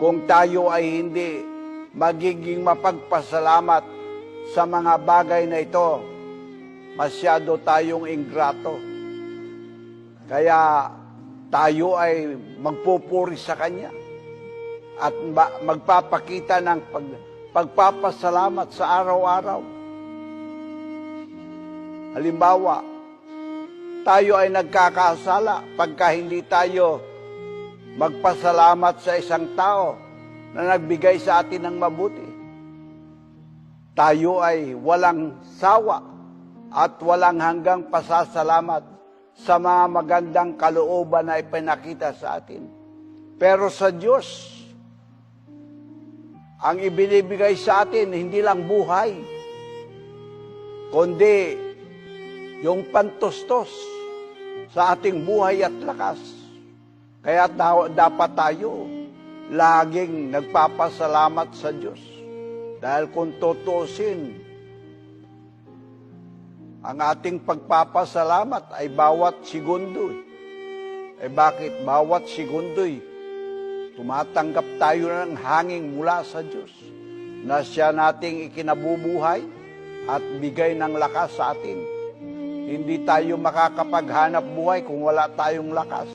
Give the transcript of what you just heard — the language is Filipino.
kung tayo ay hindi magiging mapagpasalamat sa mga bagay na ito, masyado tayong ingrato. Kaya tayo ay magpupuri sa Kanya at magpapakita ng pagpapasalamat sa araw-araw. Halimbawa, tayo ay nagkakasala pagka hindi tayo magpasalamat sa isang tao na nagbigay sa atin ng mabuti. Tayo ay walang sawa at walang hanggang pasasalamat sa mga magandang kalooban na ipinakita sa atin. Pero sa Diyos, ang ibinibigay sa atin, hindi lang buhay, kundi yung pantustos sa ating buhay at lakas. Kaya dapat tayo laging nagpapasalamat sa Diyos. Dahil kung tutusin, ang ating pagpapasalamat ay bawat segundo. Bakit? Bawat segundo'y tumatanggap tayo ng hangin mula sa Diyos na siya nating ikinabubuhay at bigay ng lakas sa atin. Hindi tayo makakapaghanap buhay kung wala tayong lakas.